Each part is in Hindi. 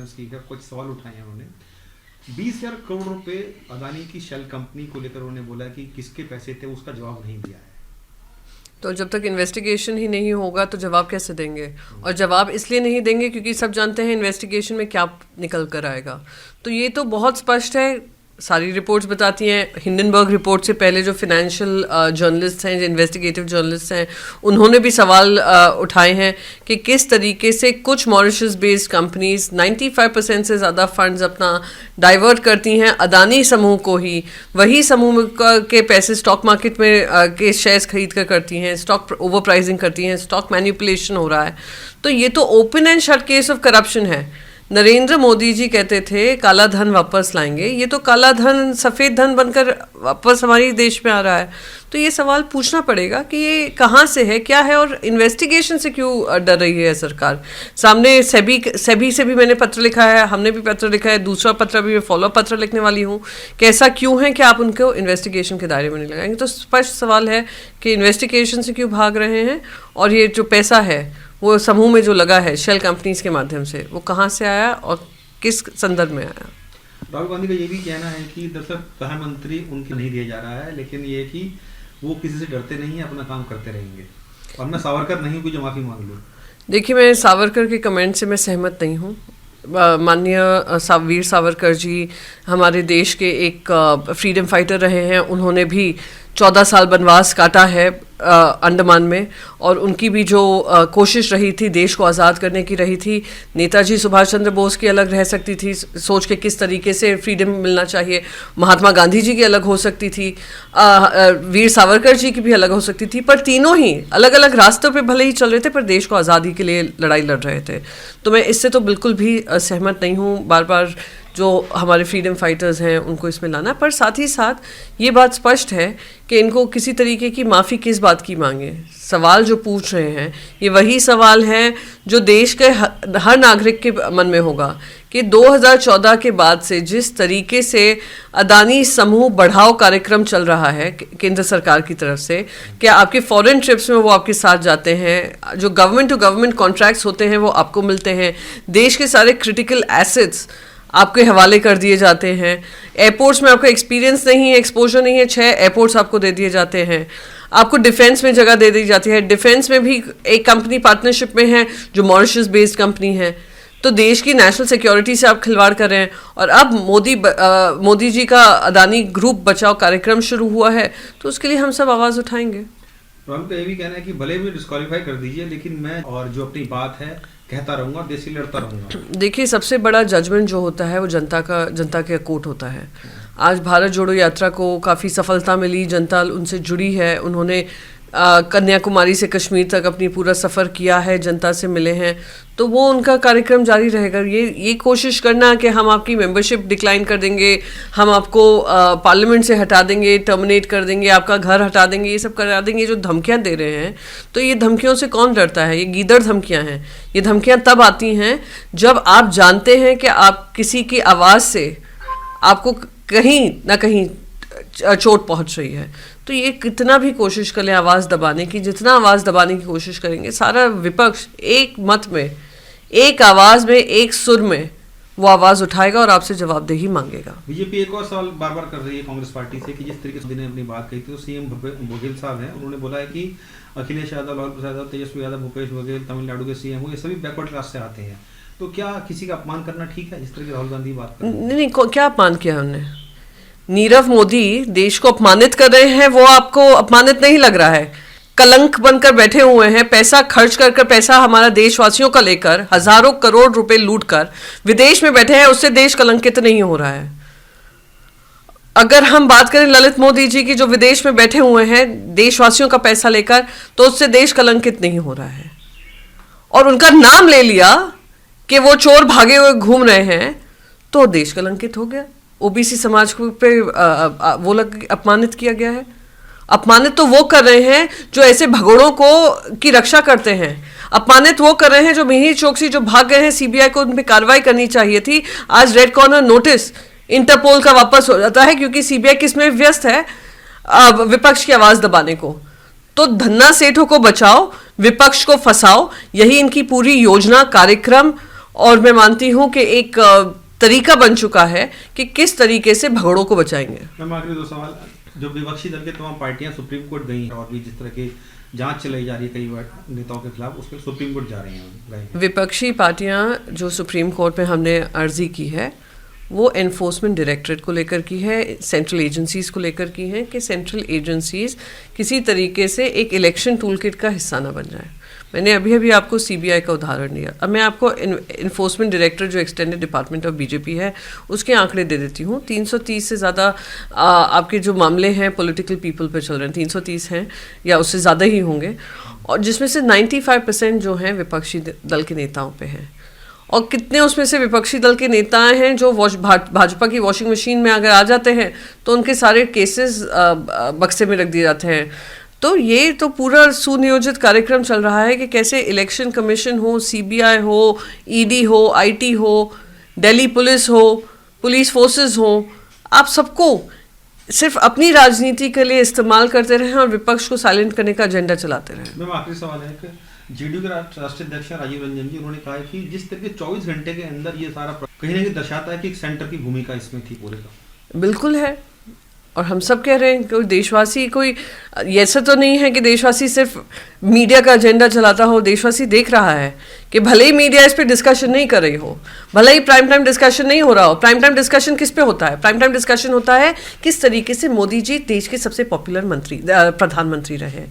कॉन्फ्रेंस की है, कुछ सवाल उठाए हैं उन्होंने। 20,000 करोड़ रुपए अदानी की शेल कंपनी को लेकर उन्होंने बोला कि किसके पैसे थे, उसका जवाब नहीं दिया है। तो जब तक इन्वेस्टिगेशन ही नहीं होगा तो जवाब कैसे देंगे? और जवाब इसलिए नहीं देंगे क्योंकि सब जानते हैं इन्वेस्टिगेशन में क्या निकल कर आएगा। तो ये तो बहुत स्पष्ट है, सारी रिपोर्ट्स बताती हैं। हिंडनबर्ग रिपोर्ट से पहले जो फाइनेंशियल जर्नलिस्ट हैं, जो इन्वेस्टिगेटिव जर्नलिस्ट हैं, उन्होंने भी सवाल उठाए हैं कि किस तरीके से कुछ मॉरिशस बेस्ड कंपनीज 95% से ज़्यादा फंड्स अपना डाइवर्ट करती हैं अदानी समूह को ही, वही समूह के पैसे स्टॉक मार्केट में के शेयर्स खरीद कर करती हैं, स्टॉक ओवर प्राइसिंग करती हैं, स्टॉक मैनिपुलेशन हो रहा है। तो ये तो open and shut case of corruption है। नरेंद्र मोदी जी कहते थे काला धन वापस लाएंगे, ये तो काला धन सफ़ेद धन बनकर वापस हमारे देश में आ रहा है। तो ये सवाल पूछना पड़ेगा कि ये कहाँ से है, क्या है, और इन्वेस्टिगेशन से क्यों डर रही है सरकार। सामने सेबी से भी मैंने पत्र लिखा है, हमने भी पत्र लिखा है, दूसरा पत्र भी मैं फॉलो पत्र लिखने वाली हूँ कि ऐसा क्यों है कि आप उनको इन्वेस्टिगेशन के दायरे में नहीं लगाएंगे। तो स्पष्ट सवाल है कि इन्वेस्टिगेशन से क्यों भाग रहे हैं, और ये जो पैसा है वो समूह में जो लगा है शेल कंपनीज के माध्यम से, वो कहाँ से आया और किस संदर्भ में आया। राहुल गांधी का ये भी कहना है कि दरअसल प्रधानमंत्री उनके नहीं दिया जा रहा है, लेकिन ये कि वो किसी से डरते नहीं है, अपना काम करते रहेंगे, और मैं सावरकर नहीं हूँ कि जो माफ़ी मांग लूँ। देखिए, मैं सावरकर के कमेंट से मैं सहमत नहीं हूँ। माननीय वीर सावरकर जी हमारे देश के एक फ्रीडम फाइटर रहे हैं। उन्होंने भी 14 साल वनवास काटा है अंडमान में, और उनकी भी जो कोशिश रही थी देश को आज़ाद करने की रही थी। नेताजी सुभाष चंद्र बोस की अलग रह सकती थी सोच के किस तरीके से फ्रीडम मिलना चाहिए, महात्मा गांधी जी की अलग हो सकती थी, वीर सावरकर जी की भी अलग हो सकती थी, पर तीनों ही अलग अलग रास्तों पे भले ही चल रहे थे पर देश को आज़ादी के लिए लड़ाई लड़ रहे थे। तो मैं इससे तो बिल्कुल भी सहमत नहीं हूँ बार बार जो हमारे फ्रीडम फाइटर्स हैं उनको इसमें लाना। पर साथ ही साथ ये बात स्पष्ट है कि इनको किसी तरीके की माफ़ी किस बात की मांगे। सवाल जो पूछ रहे हैं ये वही सवाल है जो देश के हर नागरिक के मन में होगा कि 2014 के बाद से जिस तरीके से अदानी समूह बढ़ाओ कार्यक्रम चल रहा है केंद्र सरकार की तरफ से, क्या आपके फॉरेन ट्रिप्स में वो आपके साथ जाते हैं, जो गवर्नमेंट टू गवर्नमेंट कॉन्ट्रैक्ट्स होते हैं वो आपको मिलते हैं, देश के सारे क्रिटिकल एसेट्स आपके हवाले कर दिए जाते हैं, एयरपोर्ट्स में आपका एक्सपीरियंस नहीं है, एक्सपोजर नहीं है, 6 एयरपोर्ट्स आपको दे दिए जाते हैं, आपको डिफेंस में जगह दे दी जाती है, डिफेंस में भी एक कंपनी पार्टनरशिप में है जो मॉरिशस बेस्ड कंपनी है। तो देश की नेशनल सिक्योरिटी से आप खिलवाड़ कर रहे हैं। और अब मोदी जी का अदानी ग्रुप बचाओ कार्यक्रम शुरू हुआ है, तो उसके लिए हम सब आवाज़ उठाएंगे। राहुल का ये भी कहना है कि भले भी डिस्क्वालीफाई कर दीजिए, लेकिन मैं और जो अपनी बात है कहता रहूँगा, देश के लिए लड़ता रहूँगा। देखिए, सबसे बड़ा जजमेंट जो होता है वो जनता के अकोट होता है। आज भारत जोड़ो यात्रा को काफ़ी सफलता मिली, जनता उनसे जुड़ी है, उन्होंने कन्याकुमारी से कश्मीर तक अपनी पूरा सफ़र किया है, जनता से मिले हैं, तो वो उनका कार्यक्रम जारी रहेगा। ये कोशिश करना कि हम आपकी मेंबरशिप डिक्लाइन कर देंगे, हम आपको पार्लियामेंट से हटा देंगे, टर्मिनेट कर देंगे, आपका घर हटा देंगे, ये सब करा देंगे, जो धमकियां दे रहे हैं, तो ये धमकियों से कौन डरता है? ये गीदड़ धमकियां हैं। ये धमकियां तब आती हैं जब आप जानते हैं कि आप किसी की आवाज़ से आपको कहीं ना कहीं चोट पहुंच रही है। तो ये कितना भी कोशिश कर लें आवाज़ दबाने की, जितना आवाज़ दबाने की कोशिश करेंगे, सारा विपक्ष एक मत में, एक आवाज़ में, एक सुर में वो आवाज़ उठाएगा और आपसे जवाबदेही मांगेगा। बीजेपी एक और सवाल बार बार कर रही है कांग्रेस पार्टी से कि जिस तरीके से अपनी बात कही थी, तो सीएम बघेल साहब हैं, उन्होंने बोला है कि अखिलेश यादव, लालू प्रसाद यादव, तेजस्वी यादव, भूपेश बघेल तमिलनाडु के सीएम हुए, सभी बैकवर्ड क्लास से आते हैं। तो क्या किसी का अपमान करना ठीक है, जिस तरह की राहुल गांधी बात कर रहे हैं? नहीं, क्या अपमान किया हमने? नीरव मोदी देश को अपमानित कर रहे हैं, वो आपको अपमानित नहीं लग रहा है? कलंक बनकर बैठे हुए हैं, पैसा खर्च कर पैसा हमारा देशवासियों का लेकर हजारों करोड़ रुपए लूटकर विदेश में बैठे हैं, उससे देश कलंकित नहीं हो रहा है। अगर हम बात करें ललित मोदी जी की जो विदेश में बैठे हुए हैं देशवासियों का पैसा लेकर, तो उससे देश कलंकित नहीं हो रहा है। और उनका नाम ले लिया कि वो चोर भागे हुए घूम रहे हैं, तो देश कलंकित हो गया। ओबीसी समाज को पे वो अपमानित किया गया है। अपमानित तो वो कर रहे हैं जो ऐसे भगोड़ों को की रक्षा करते हैं, अपमानित वो कर रहे हैं जो मिहिर चोकसी जो भाग गए हैं, सीबीआई को उन पर कार्रवाई करनी चाहिए थी। आज रेड कॉर्नर नोटिस इंटरपोल का वापस हो जाता है क्योंकि सीबीआई किसमें व्यस्त है? विपक्ष की आवाज दबाने को। तो धन्ना सेठों को बचाओ, विपक्ष को फंसाओ, यही इनकी पूरी योजना कार्यक्रम और मैं मानती हूँ कि एक तरीका बन चुका है कि किस तरीके से भगड़ों को बचाएंगे। मैम आखिरी दो सवाल, जो विपक्षी दल के तमाम पार्टियां सुप्रीम कोर्ट गई हैं और भी जिस तरह की जांच चलाई जा रही है कई बार नेताओं के खिलाफ, उस पर सुप्रीम कोर्ट जा रही हैं। विपक्षी पार्टियां जो सुप्रीम कोर्ट में हमने अर्जी की है वो एनफोर्समेंट डायरेक्टरेट को लेकर की है, सेंट्रल एजेंसीज़ को लेकर की है कि सेंट्रल एजेंसीज़ किसी तरीके से एक इलेक्शन टूल किट का हिस्सा ना बन जाए। मैंने अभी आपको सीबीआई का उदाहरण दिया, अब मैं आपको इन्फोर्समेंट डायरेक्टर जो एक्सटेंडेड डिपार्टमेंट ऑफ बीजेपी है उसके आंकड़े दे देती हूँ। 330 से ज़्यादा आपके जो मामले हैं पॉलिटिकल पीपल पे चल रहे हैं, 330 हैं या उससे ज़्यादा ही होंगे, और जिसमें से 95% जो हैं विपक्षी दल के नेताओं पे हैं। और कितने उसमें से विपक्षी दल के नेता हैं जो भाजपा की वॉशिंग मशीन में अगर आ जाते हैं तो उनके सारे केसेस बक्से में रख दिए जाते हैं। तो ये तो पूरा सुनियोजित कार्यक्रम चल रहा है कि कैसे इलेक्शन कमीशन हो, सीबीआई हो, ईडी हो, आईटी हो, दिल्ली पुलिस हो, पुलिस फोर्सेस हो, आप सबको सिर्फ अपनी राजनीति के लिए इस्तेमाल करते रहें और विपक्ष को साइलेंट करने का एजेंडा चलाते रहें। मैम आखिरी सवाल है कि जेडीयू के राष्ट्रीय अध्यक्ष राजीव रंजन जी, उन्होंने कहा है कि जिस तरह के 24 घंटे के अंदर ये सारा कहीं ना कहीं दर्शाता है कि एक सेंटर की भूमिका इसमें थी पूरे का। बिल्कुल है, और हम सब कह रहे हैं कोई देशवासी, कोई ऐसा तो नहीं है कि देशवासी सिर्फ मीडिया का एजेंडा चलाता हो। देशवासी देख रहा है कि भले ही मीडिया इस पे डिस्कशन नहीं कर रही हो, भले ही प्राइम टाइम डिस्कशन नहीं हो रहा हो। प्राइम टाइम डिस्कशन किस पे होता है? प्राइम टाइम डिस्कशन होता है किस तरीके से मोदी जी देश के सबसे पॉपुलर प्रधानमंत्री रहे,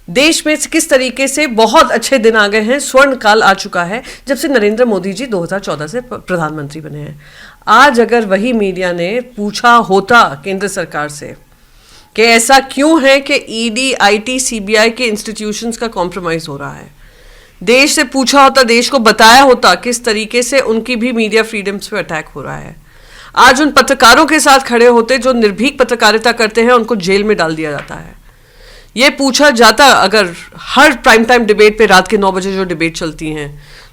देश में किस तरीके से बहुत अच्छे दिन आ गए हैं, स्वर्ण काल आ चुका है जब से नरेंद्र मोदी जी 2014 से प्रधानमंत्री बने हैं। आज अगर वही मीडिया ने पूछा होता केंद्र सरकार से कि ऐसा क्यों है कि ईडी, आईटी, सीबीआई के इंस्टीट्यूशंस का कॉम्प्रोमाइज हो रहा है, देश से पूछा होता, देश को बताया होता किस तरीके से उनकी भी मीडिया फ्रीडम्स पे अटैक हो रहा है, आज उन पत्रकारों के साथ खड़े होते जो निर्भीक पत्रकारिता करते हैं, उनको जेल में डाल दिया जाता है। ये पूछा जाता अगर हर प्राइम टाइम डिबेट पे रात के 9 बजे जो डिबेट चलती हैं,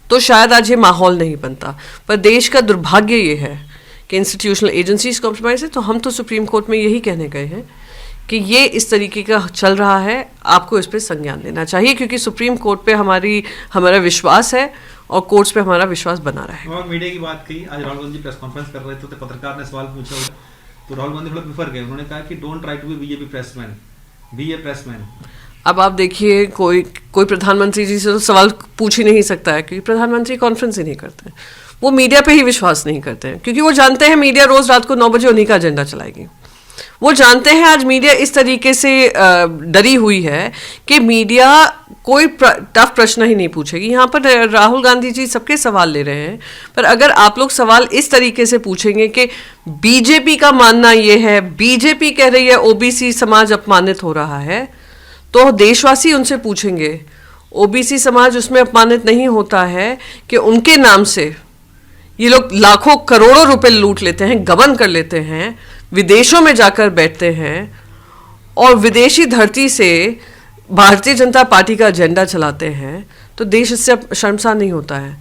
तो शायद आज ये माहौल नहीं बनता। पर देश का दुर्भाग्य ये है कि इंस्टीट्यूशनल एजेंसीज कॉम्प्रोमाइज है। तो हम तो सुप्रीम कोर्ट में यही कहने गए हैं कि ये इस तरीके का चल रहा है, आपको इस पर संज्ञान लेना चाहिए, क्योंकि सुप्रीम कोर्ट पे हमारा विश्वास है और कोर्ट्स पे हमारा विश्वास बना रहा है। और मीडिया की बात की, आज राहुल गांधी प्रेस कॉन्फ्रेंस कर रहे थे तो पत्रकार ने सवाल पूछा तो राहुल गांधी थोड़ा प्रेफर गए, उन्होंने कहा कि don't try to be BJP pressman, be a pressman. अब आप देखिए, कोई प्रधानमंत्री जी से तो सवाल पूछ ही नहीं सकता है, क्योंकि प्रधानमंत्री कॉन्फ्रेंस ही नहीं करते हैं। वो मीडिया पे ही विश्वास नहीं करते हैं, क्योंकि वो जानते हैं मीडिया रोज रात को 9 बजे उन्हीं का एजेंडा चलाएगी। वो जानते हैं आज मीडिया इस तरीके से डरी हुई है कि मीडिया कोई टफ प्रश्न ही नहीं पूछेगी। यहाँ पर राहुल गांधी जी सबके सवाल ले रहे हैं, पर अगर आप लोग सवाल इस तरीके से पूछेंगे कि बीजेपी का मानना ये है, बीजेपी कह रही है ओबीसी समाज अपमानित हो रहा है, तो देशवासी उनसे पूछेंगे ओबीसी समाज उसमें अपमानित नहीं होता है कि उनके नाम से ये लोग लाखों करोड़ों रुपए लूट लेते हैं, गबन कर लेते हैं, विदेशों में जाकर बैठते हैं और विदेशी धरती से भारतीय जनता पार्टी का एजेंडा चलाते हैं, तो देश इससे शर्मसार नहीं होता है।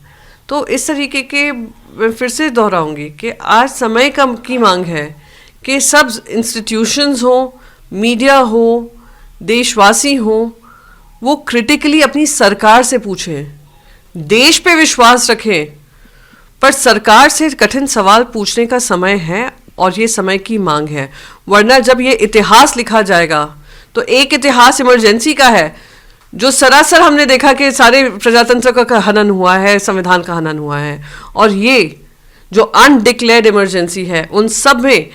तो इस तरीके के, मैं फिर से दोहराऊंगी कि आज समय की मांग है कि सब इंस्टीट्यूशंस हो, मीडिया हो, देशवासी हो, वो क्रिटिकली अपनी सरकार से पूछें, देश पे विश्वास रखें, पर सरकार से कठिन सवाल पूछने का समय है और ये समय की मांग है। वरना जब ये इतिहास लिखा जाएगा तो एक इतिहास इमरजेंसी का है, जो सरासर हमने देखा कि सारे प्रजातंत्र का हनन हुआ है, संविधान का हनन हुआ है, और ये जो अनडिक्लेयर्ड इमरजेंसी है, उन सब में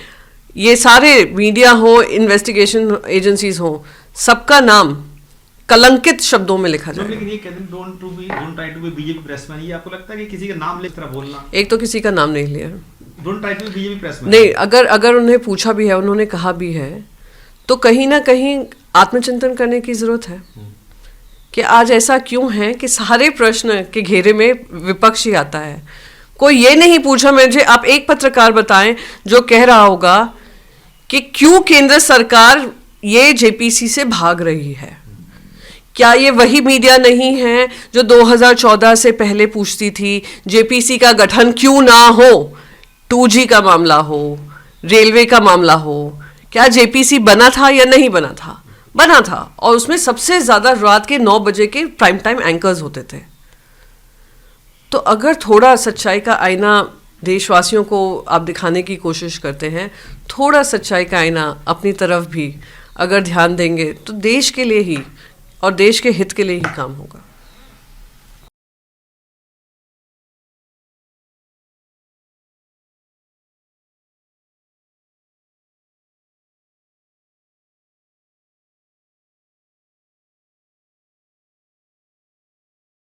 ये सारे मीडिया हो, इन्वेस्टिगेशन एजेंसीज हो, सबका नाम कलंकित शब्दों में लिखा जाए। लेकिन ये कहते हैं don't try to be BJP pressman, ये आपको लगता है कि किसी का नाम लेकर बोलना? एक तो किसी का नाम नहीं लिया, don't try to be BJP pressman नहीं, अगर उन्हें पूछा भी है, उन्होंने कहा भी है, तो कहीं ना कहीं आत्मचिंतन करने की जरूरत है कि आज ऐसा क्यों है कि सारे प्रश्न के घेरे में विपक्ष ही आता है। कोई ये नहीं पूछा मुझे, आप एक पत्रकार बताएं जो कह रहा होगा कि क्यों केंद्र सरकार ये जेपीसी से भाग रही है। क्या ये वही मीडिया नहीं है जो 2014 से पहले पूछती थी जेपीसी का गठन क्यों ना हो, 2G का मामला हो, रेलवे का मामला हो, क्या जेपीसी बना था या नहीं बना था? बना था, और उसमें सबसे ज्यादा रात के 9 बजे के प्राइम टाइम एंकर्स होते थे। तो अगर थोड़ा सच्चाई का आईना देशवासियों को आप दिखाने की कोशिश करते हैं, थोड़ा सच्चाई का आईना अपनी तरफ भी अगर ध्यान देंगे तो देश के लिए ही और देश के हित के लिए ही काम होगा।